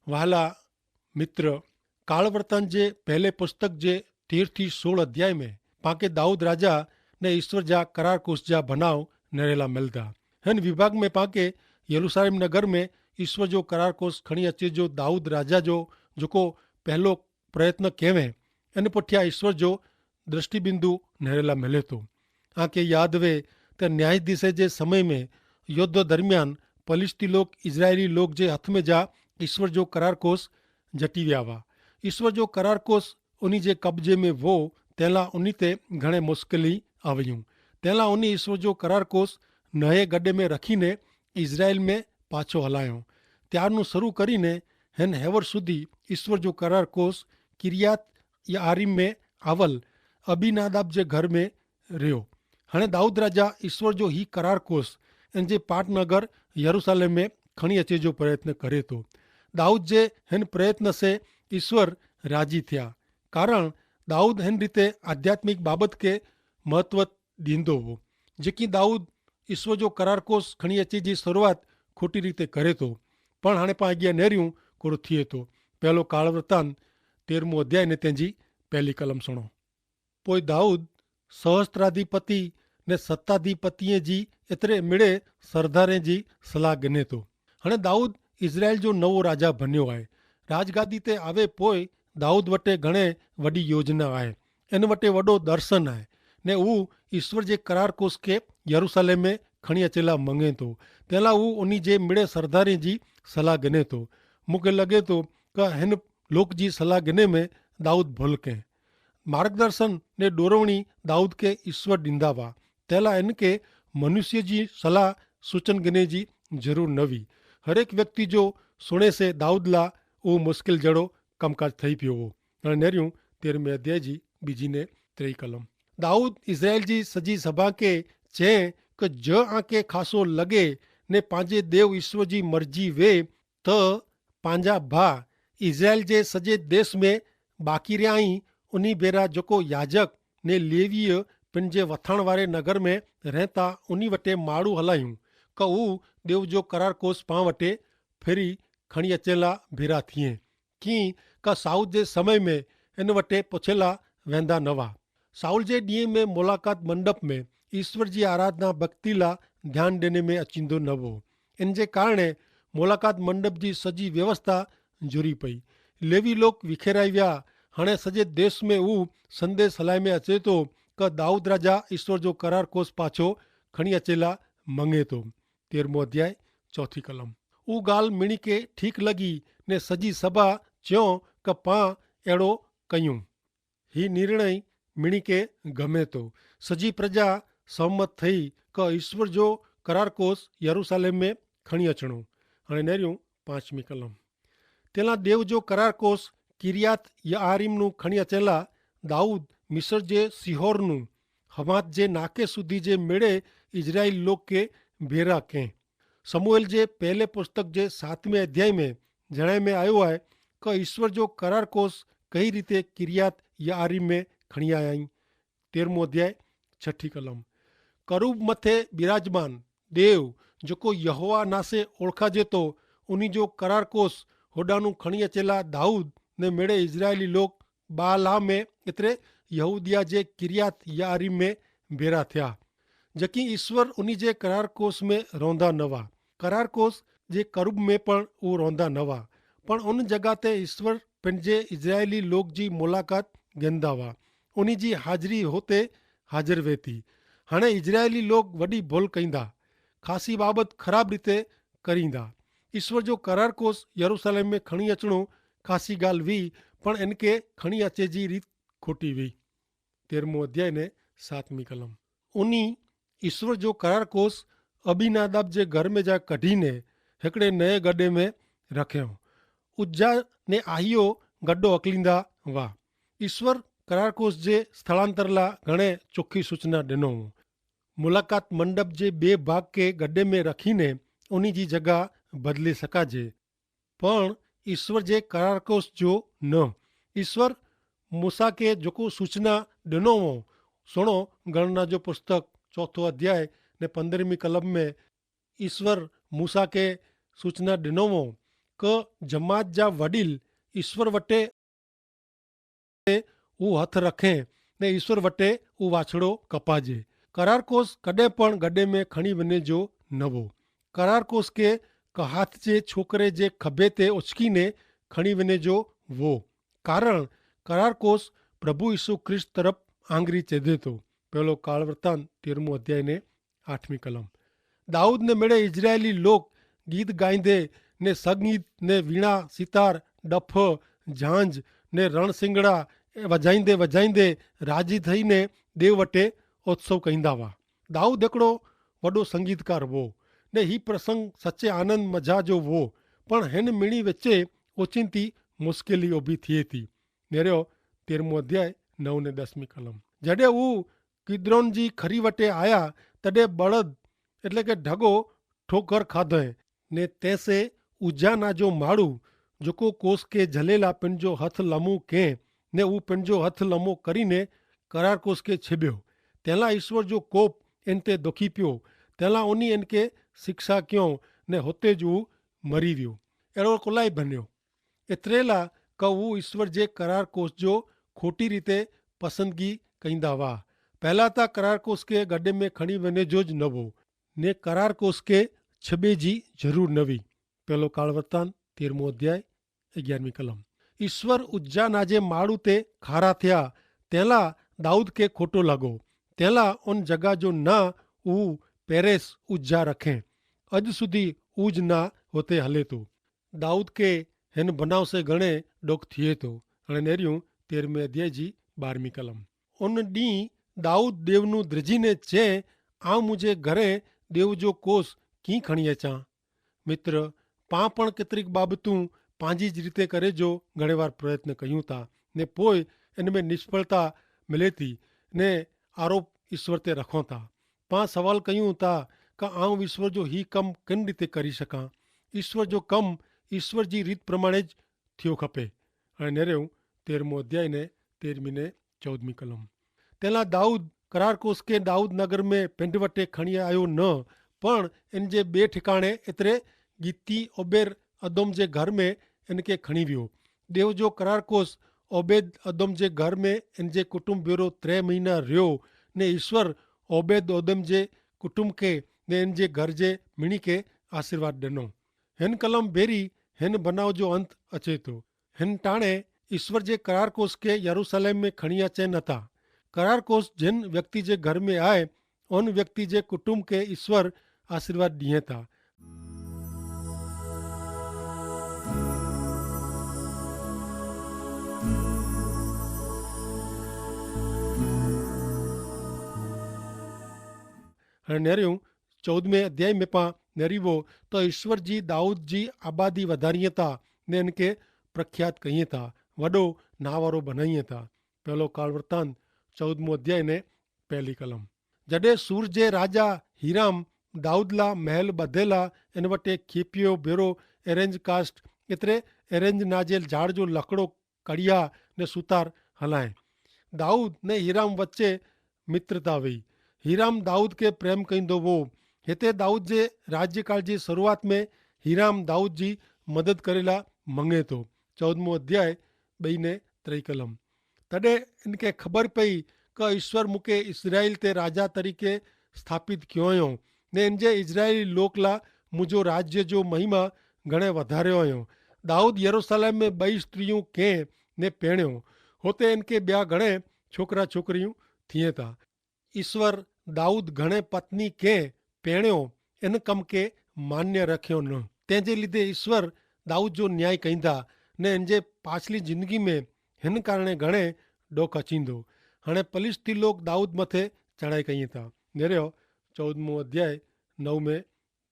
वहाला मित्र, कालवर्तन जे पहले पुस्तक जे 13 થી 16 अध्याय में पाके दाऊद राजा ने ईश्वर जा करार कुश जा बनाव नरेला मिलता। हिन विभाग में पाके यरूशलेम नगर में ईश्वर जो करार कोश खणी अचे जो दाऊद राजा जो जेको पहलो प्रयत्न कहें इन पुठिया ईश्वर जो दृष्टिबिंदु नरेला मिले तो। आके याद वे त न्यायाधीश जे समय में युद्ध दरमियान पलिश्ती लोग इजरायली लोग जे हथ में जा ईश्वर जो करार कोश जटी विया हुआ। ईश्वर जो करार कोश उन्हीं जे कब्जे में वो तेला उन्हीं ते घणे मुश्किली आवियूं। तेला उन्हीं ईश्वर जो करार कोश नए गड्ढे में रखीने इजराइल में पाछो हलायो। त्यारनु शुरू करीने हिन हेवर सुधी ईश्वर जो करार कोश किरियात या आरिम में आवल अबीनादाब जे घर में रहो। हाणे दाऊद राजा ईश्वर जो ही करार कोश इन जे पाटनगर यरूशलेम में खणी अचे जो प्रयत्न करे तो। दाऊद जे हिन प्रयत्न से ईश्वर राजी थिया, कारण दाऊद हिन रीते आध्यात्मिक बाबत के महत्व दींदो हो। जेकी दाऊद ईश्वर जो करार कोश खणी अचे जी शुरुआत खोटी रीते करे तो, पण हाणे पाण अॻियां नेरियूं कोड़ो थिए तो। पहलो कालवृतांत 13मो अध्याय ने तेंजी पहली कलम सुणो। पोइ दाऊद सहस्त्राधिपति ने सत्ताधिपतिअ जी एतिरे मिड़े सरदारे जी सलाह गिने तो। हाणे दाऊद इज़राइल जो नवो राजा बन्यो आहे। राजगादी ते आवे पोइ दाऊद वटे घणे वॾी योजना आहे। इन वटे वॾो दर्शन आहे ने हू ईश्वर जे करार कोश खे यरूशलेम में खणी अचेला मंगे तो। तेला हू उन्हीं जे मिड़े सरदारे जी सलाह गिने तो। मूंखे लॻे तो कि हिन लोक जी सलाह गिने में दाऊद भुल कंहिं मार्गदर्शन ने डोरवणी दाऊद के ईश्वर ॾींदा हुआ। तेला इनके मनुष्य जी सलाह सूचन गिने जी जरूर न हुई। हर एक व्यक्ति जो सुणे से दाऊद ला वो मुश्किल जड़ो कमकाज थई पियो हो। हाणे नेरियूं 13वें अध्याय जी बीजी ने 3 कलम। दाऊद इज़राइल जी सजी सभा के चए कि ज आके खासो लगे ने पंहिंजे देव ईश्वर जी मर्जी वे त पंहिंजा भा इज़राइल जे सजे देश में बाक़ी रहिया आहीं उन्हीं बेरा जेको याजक ने लेवीय पिन जे वथण वारे नगर में रहता उन्हीं वटे माड़ू हलायूं क हू देव जो करार कोश पां वटे फिरी खणी अचेला भेरा थिए की का साउल जे समय में इन वटे पुछेला वेंदा न हुआ। साउल जे ॾींहं में मुलाक़ात मंडप में ईश्वर जी आराधना भक्ति ला ध्यान ॾिने में अचींदो न हो। इन जे कारण मुलाक़ात मंडप जी सजी व्यवस्था जुरी पई। लेवी लोग विखेराई विया। हाणे सॼे देश में हू संदेश हलाए में अचे तो क दाऊद राजा ईश्वर जो करार कोश पाछो खणी अचेला मंगे तो। 13मो अध्याय 4 कलम। ऊ ॻाल्हि मिणी के ठीक लगी ने सजी सभा च्यों क पां अहिड़ो कयूं। ही निर्णय मिणी के गमे तो। सजी प्रजा सहमत थई क ईश्वर जो करार कोश यरूशलेम में खणी अचणो। हाणे नेरियूं 5वीं कलम। तेला देव जो करार कोश किरियात याआरीम नु खणी अचेला दाऊद मिस्र जे सीहोर नु हमात जे नाके सुधी जे मेड़े इजराइल लोग के भेरा कं। समूएल जे पहले पुस्तक जे 7वें अध्याय में जणाए में आयो है कि ईश्वर जो करार कोश कई रीते किरियात याआरीम में खणी आया आहीं। 13मो अध्याय 6 कलम। करूब मथे बिराजमान देव जेको यहोवा नासे ओळखाजे तो उन्हीं जो करार कोश होॾानू खणी अचेला दाऊद ने मेड़े इजरायली लोग बाला में एतिरे यहूदिया जे किरियात याआरीम में भेरा थिया। जबकि ईश्वर उन्हीं जे करार कोश में रहंदा न हुआ। करार कोश जे करूब में पण उहो रहंदा न हुआ, पण उन जगह ते ईश्वर पंहिंजे इजरायली लोग जी मुलाक़ात गिंदा हुआ। उन्हीं जी हाज़िरी होते हाज़िर वे थी। हाणे इजरायली लोग वॾी भुल कईंदा, ख़ासी बाबत ख़राब रीते करींदा। ईश्वर जो करार कोश यरूशलेम में खणी अचणो ख़ासी ॻाल्हि हुई, पण इनके खणी अचे जी रीत खोटी हुई। 13मो अध्याय ने 7वीं कलम। उन्हीं ईश्वर जो करार कोश अबीनादाब जे घर में जा कढीने हिकिड़े नए गड्ढे में रखियो। उज्जा ने आहियो गड्ढो अकलींदा हुआ। ईश्वर करार कोश जे स्थलांतर ला घणे चोखी सूचना ॾिनो। मुलाक़ात मंडप जे ॿिए भाग के गड्ढे में रखीने उन्हीं जी जगह बदले सकाजे, पण ईश्वर जे करार कोश जो न। ईश्वर मूसा के जेको सूचना ॾिनो हो सुणो गणना जो पुस्तक 4 अध्याय ने 15वीं कलम में ईश्वर मूसा के सूचना ॾिनो हो કે જમાत जा वडील ईश्वर वटे हू हथ रखें ने ईश्वर वटे हू वाछड़ो कपाजे। करारकोस कॾहिं पण गॾे में खणी वञे जो न हो। करारकोस खे हाथ जे छोकिरे जे खभे ते उचकीने खणी वञे जो वो। कारण करारकोस प्रभु यीशु ख्रिस्त तरफ़ आंगरी चेदे तो। पहलो काल वृतांत 13 अध्याय ने 8वीं कलम। दाऊद ने मेड़े इजरायली लोग गीत गाईंदे ने संगीत ने वीणा सितार डफ झांझ ने रणसिंगड़ा वजाईंदे वजाईंदे राजी थईने देव वटे उत्सव कईंदा हुआ। दाऊद हिकिड़ो वॾो संगीतकार हो ने ही प्रसंग सचे आनंद मज़ा जो हो, पण हिन मिणी विचे ओचिंती मुश्किली ऊभी थिए थी। नेरियो 13 अध्याय 9 ने 10वीं कलम। जॾहिं हू किद्रोन जी खरी वटे आया तॾहिं बળદ એટલે કે ઢગો ઠોકર ખાધોએ ને तैसे उजाना जो माड़ू जेको कोस के झलेला पंहिंजो हथ लमो कंहिं ने हू पंहिंजो हथ लमो करीने करार कोस के छिबियो। तंहिंला ईश्वर जो कोप इन ते दुखी पियो। तंहिंला उन इनके शिक्षा कयो ने हुते जो मरी वियो। अहिड़ो कुलाइ बनियो। एतिरे लाइ क हू ईश्वर जे करार कोस जो खोटी रीते पसंदगी कंदा हुआ। पहला त करार कोस के गॾे में खणी वञे जो ज न हो ने करार कोस के छबे जी ज़रूर न हुई। पहलो काल वृतांत 13 अध्याय 11वीं कलम। ईश्वर उज्जाना जे माड़ू ते खारा थिया तंहिंला दाऊद खे खोटो लॻो। तंहिंला उन जॻह जो ना हू पेरेस उज्जा रखें। अॼु सुधी उज ना हुते हले थो। दाऊद खे हिन बनाव से घणे ॾुख थिए थो। हाणे नेरियूं 13 अध्याय जी 12वीं कलम। उन ॾींहुं दाऊद देवनू द्रिजीने चए आऊं मुंहिंजे घरे देव जो कोस कीअं खणी अचां। मित्र पाण पण केतिरीक बाबतूं पंहिंजी ज रीते करे जो घणे वार प्रयत्न कयूं था ने पोइ इन में निष्फलता मिले थी ने आरोप ईश्वर ते रखूं था। पाण सवाल कयूं था का आऊं ईश्वर जो ही कमु किन रीते करी सघां। ईश्वर जो कमु ईश्वर जी रीत प्रमाणे ज थियो खपे। हाणे नेरियूं 13 अध्याय ने 13वीं ने 14वीं कलम। तंहिंला दाऊद करार कोस के दाऊद नगर में पिंड वटे खणी आयो न, पण इन जे ॿिए ठिकाणे एतिरे गीती ओबेर अदोम जे घर में इनके खणी वियो। देव जो करार कोस ओबेद अदोम जे घर में इन जे कुटुंब भेरो 3 महीना रहियो ने ईश्वर ओबेद अदोम जे कुटुंब के ने इन जे घर जे मिणी के आशीर्वाद ॾिनो। हिन कलम बेरी हिन बनाव जो अंत अचे थो। हिन टाणे ईश्वर जे करार कोस के यरूशलेम में खणी अचे नथा। करार कोस जिन व्यक्ति जे घर में आए उन व्यक्ति जे कुटुंब के ईश्वर आशीर्वाद ॾिए था। हाणे नेरियूं 14वें अध्याय में पां नेरीवो तो ईश्वर जी दाऊद जी आबादी वधारीअ था ने इनके प्रख्यात कईं था, वॾो नावारो बनाईअ था। पहलो काल वृतांत 14 अध्याय ने 1 कलम। जॾहिं सूर जे राजा हीराम दाऊद ला महल ॿधेला इन वटे खेपियो भेरो एरेंज कास्ट एतिरे एरेंज नाजेल झाड़ जो लकड़ो कड़िया ने सुतार हलाए। दाऊद ने हीराम वच्चे मित्रता हुई। हीराम दाऊद के प्रेम कंदो हो। हिते दाऊद जे राज्यकाल जी शुरुआत में हीराम दाऊद जी मदद करेला मंगे थो। 14 अध्याय 2 ने 3 कलम। तॾहिं इनके ख़बर पई कि ईश्वर मूंखे इस्राएल ते राजा तरीक़े स्थापित कयो हुयो ने इन जे इजरायली लोक ला मुंहिंजो राज्य जो महिमा घणे वधारियो हुयो। दाऊद यरूशलेम में 2 स्त्रियूं कंहिं ने पहिरियों हुते इनके ॿिया घणे छोकिरा छोकिरियूं थिए था। ईश्वर दाऊद घणे पत्नी कंहिं पहिरियों इन कम के मान्य रखियो न। तंहिंजे लीधे ईश्वर दाऊद जो न्याय कंदा ने इन जे पाछली ज़िंदगी में हिन कारणे घणे ॾोख अचींदो। हाणे पलिश्ती लोग दाऊद मथे चढ़ाई कई था। नेरियो 14 अध्याय 9 में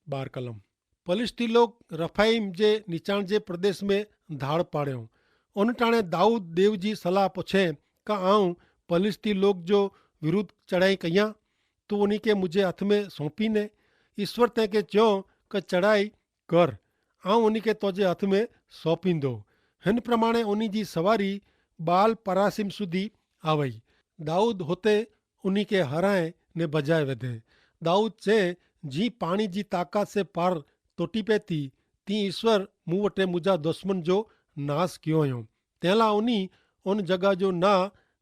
12 कलम। पलिश्ती लोग रफ़ाइम जे निचाण जे प्रदेश में धाड़ पाड़ियो। उन टाणे दाऊद देव जी सलाह पुछे का आऊं पलिश्ती लोग जो विरुद्ध चढ़ाई कयां, तू उन्हीं के मुझे हथ में सौंपी ने। ईश्वर तंहिंखे चयो कि चढ़ाई कर, आऊं उन्हीं के तुझे हथ में सौंपींदो। हिन प्रमाणे उन्हीं जी सवारी बाल परासिम सुधी आवई। दाऊद हुते उन्हीं के हराए ने बजाए वधे। दाऊद चए जी पानी जी ताकत से पार टुटी पए थी तीअं ईश्वर मूं वटि मुंहिंजा दुश्मन जो नास कयो हुयो। तंहिं लाइ उन जॻह जो ना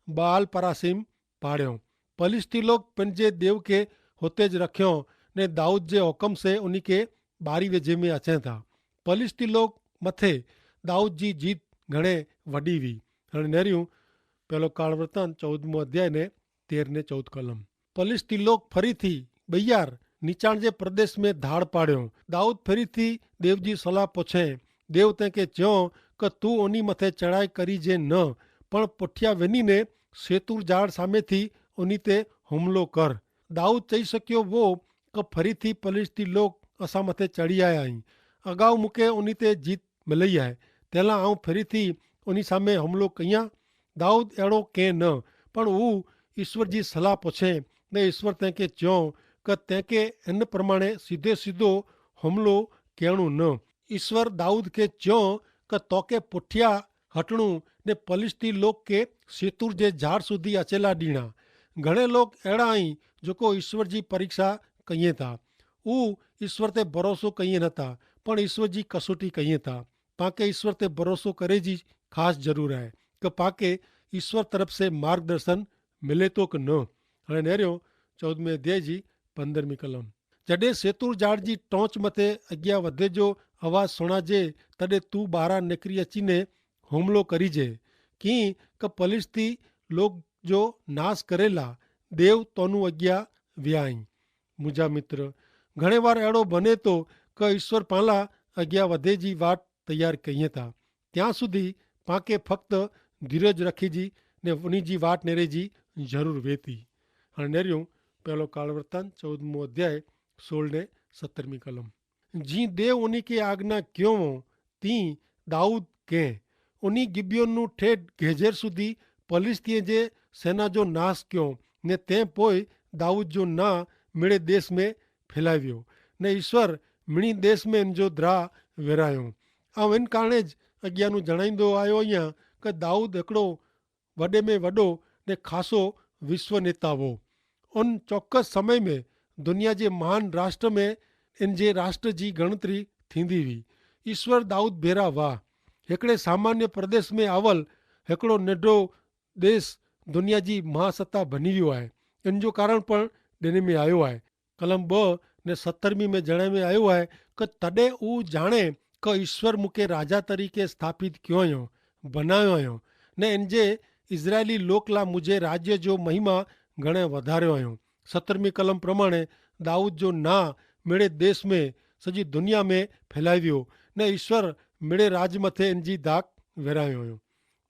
बाल परासिम पाड़ियो। पलिस्ती लोग पंहिंजे देव खे हुते ज रखियो ने दाऊद जे हुकम से उन खे ॿारी वेझे में अचनि था। पलिस्ती लोग मथे दाऊद जी जीत घणे वॾी हुई। हाणे नेरियूं પહેલો કાળ વૃતાંત 14મો અધ્યાય ને 13 ને 14 કલમ। પલિસ્તી લોક ફરીથી બૈયાર નીચાણ જે પ્રદેશ में धाड़ पाड़ियो। दाऊद ફરીથી દેવજી સલાહ પૂછે। દેવ તે કે ચ્યો કે તું ઓની મથે ચડાઈ કરી જે ન પણ પુઠિયા વેનીને શેતુર ઝાડ સામેથી ઓની તે હુમલો કર। દાऊद ચઈ શક્યો वो કે ફરીથી પલિસ્તી લોક અસાં મથે ચડી આયા અહીં। અગાઉ મૂકે ઓની તે જીત મિલઈ आहे। તેલા આऊं ફરીથી ઓની સામે હુમલો કયા। दाऊद अहिड़ो कंहिं न पण हू ईश्वर जी सलाह पुछे ने ईश्वर तंहिंखे चयो कि तंहिंखे हिन प्रमाणे सीधे सीधो हुमिलो करणो न। ईश्वर दाऊद खे चयो कि तोखे पुठियां हटणो ने पलिस्ती लोक खे शेतूर जे झाड़ सुधी अचेला ॾींदा। घणे लोग अहिड़ा आहिनि जेको ईश्वर जी परीक्षा कयूं था। हू ईश्वर ते भरोसो कयूं नथा पण ईश्वर जी कसोटी कयूं था। पाण ईश्वर ते भरोसो करे जी ख़ासि ज़रूरु आहे कि पाके ईश्वर तरफ से मार्गदर्शन मिले तो कि न। हाणे नेरियो 14वें अध्याय जी 15वीं कलम। जॾहिं शेतूर झाड़ जी टोंच मथे अॻियां वधे जो आवाज़ सुणाजे तॾहिं तूं ॿाहिरां निकिरी अची ने हुमिलो करीजे की कि पलिस्ती लोग जो नाश करेला देव तोनू अॻियां विया आहिनि। मुंहिंजा मित्र घणे बार अहिड़ो बने थो कि ईश्वर पाला अॻियां वधे जी वाट तयारु कयूं था। ત્યાં સુધી पाके फक्त धीरज रखी जी ने उन जी वाट नेरे जी जरूर वेती। हाणे नेरियूं પહેલો કાળ વૃતાંત 14મો અધ્યાય 16 ને 17મી કલમ। जी देव उन खे आज्ञा क्यों ती दाऊद के उनी गिबियोनू ठेठ गेजेर सुधी पलिस्तीअ जे सेना जो नाश कयो ने तंहिं पोइ दाऊद जो ना मिड़े देश में फैलावियो ने ईश्वर मिणी देश में इन जो द्राह विरायो। ऐं इन कारणे ज अॻियां जणाईंदो आयो आहियां कि दाऊद हिकिड़ो वॾे में वॾो ने ख़ासो विश्व नेता हो। उन चौकस समय में दुनिया जे महान राष्ट्र में इन जे राष्ट्र जी गणतरी थींदी हुई। ईश्वर दाऊद भेरा वाह। हिकिड़े सामान्य प्रदेश में आवल हिकिड़ो नंढो देश दुनिया जी महासत्ता बनी वियो आहे। इन जो कारण पण ॾिने में आयो आहे। कलम 2 ने 17वीं में जणे में आयो आहे कि तॾहिं हू ॼाणे कि ईश्वर मूंखे राजा तरीक़े स्थापित कयो हुयो बनायो हुयो ने इन जे इज़राइली लोक लाइ मुंहिंजे राज्य जो महिमा घणे वधारियो हुयो। 17वीं कलम प्रमाणे दाऊद जो ना मिड़े देश में सॼी दुनिया में फैलाए वियो ने ईश्वर मिड़े राज मथे इन जी दाग विरायो हुयो।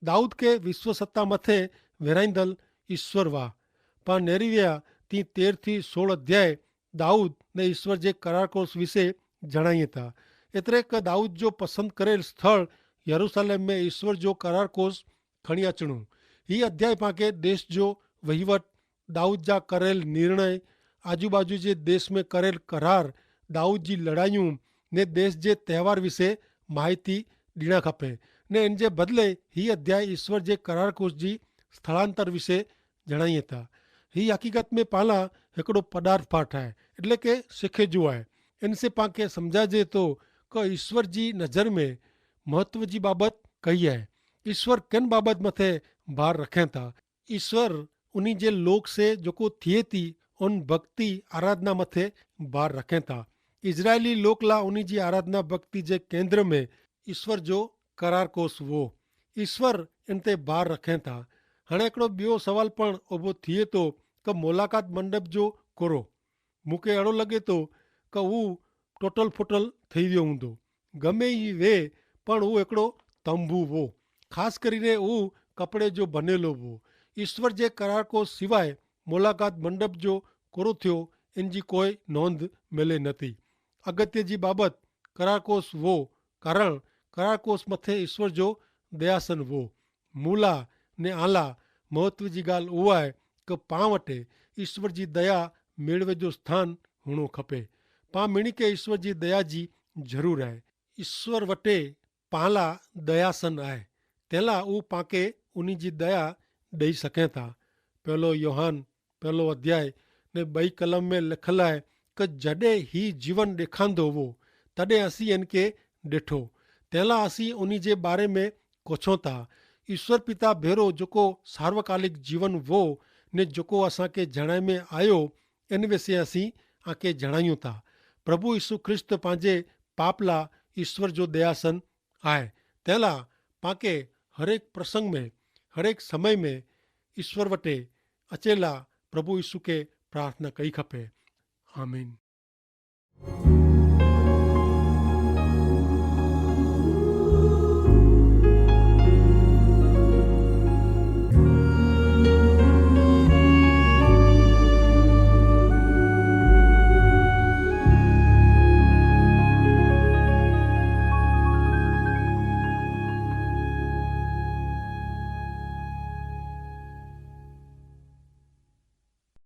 दाऊद खे विश्व सत्ता मथे विराईंदल ईश्वर वाह। पाण नेरी विया ती 13 थी 16 अध्याय दाऊद ने ईश्वर जे करार कोर्स विषय जणाइए था। एतिरे कि दाऊद जो पसंदि करेल स्थल यरूशलेम में ईश्वर जो करार कोर्स खणी अचणो। हीअ अध्याय पाके देश जो वहीवट दाऊद जा करेल निर्णय आजू बाजू जे देश में करेल करार दाऊद जी लड़ाइयूं ने देश जे त्योहार विषय माहिती ॾियणु खपे ने इन जे बदिले हीअ अध्याय ईश्वर जे करार कोर्स जी स्थलांतर विषय जणाइए था। हीअ हक़ीक़त में पाला हिकिड़ो पदार्थ पाठ आहे એટલે કે सिखे जो आहे। इनसे पाके सम्झाइजे थो कि ईश्वर जी नज़र में महत्व जी बाबत कही है। ईश्वर किन बाबत मथे भार रखें था। ईश्वर उन्हीं जे लोक से जेको थिए थी उन भक्ति आराधना मथे भार रखें था। इजरायली लोक ला उन्हीं जी आराधना भक्ति जे केंद्र में ईश्वर जो करार कोस वो ईश्वर इन ते भार रखें था। हाणे हिकिड़ो ॿियो सवाल पण उभो थिए थो कि मुलाक़ात मंडप जो कोरो मूंखे अहिड़ो लॻे थो कि हू टुटल फुटल थी वियो हूंदो। गमे ई वे पण हू हिकिड़ो तंबू हो। ख़ासि કરીને हू कपिड़े जो बनेलो हो। ईश्वर जे करार को सवाइ मुलाक़ात मंडप जो कोरो थियो इन जी कोई नोंध मिले नथी। अगत्य जी बाबत करार कोस वो कारण करार कोस मथे ईश्वर जो दयासन वो मूला ने आला महत्व जी ॻाल्हि उहा आहे कि पाण वटि ईश्वर जी दया मेड़वे जो स्थान हुअणो खपे। पाण मिणी के ईश्वर जी दया जी ज़रूरु आहे। ईश्वर वटि पाण लाइ दयासन आहे तंहिं लाइ हू पाणखे उन जी दया ॾेई सघे था। पहिलो योहान पहिलो अध्याय ने 2 कलम में लिखियलु आहे कि जॾहिं ही जीवन ॾेखारींदो हो तॾहिं असीं इन खे ॾिठो। तंहिंला असीं उन जे बारे में कोछूं था। ईश्वर पिता भेरो जेको सार्वकालिक जीवन वो ने जेको असांखे जणाए में आयो, इन विषय असीं आके जणायूं था। प्रभु यीशु ख्रिस्त पंहिंजे पाप लाइ ईश्वर जो दयासन आहे। तंहिंला पांखे हरेक प्रसंग में, हरेक समय में ईश्वर वटि अचे ला प्रभु यीशु खे प्रार्थना कई खपे। आमीन।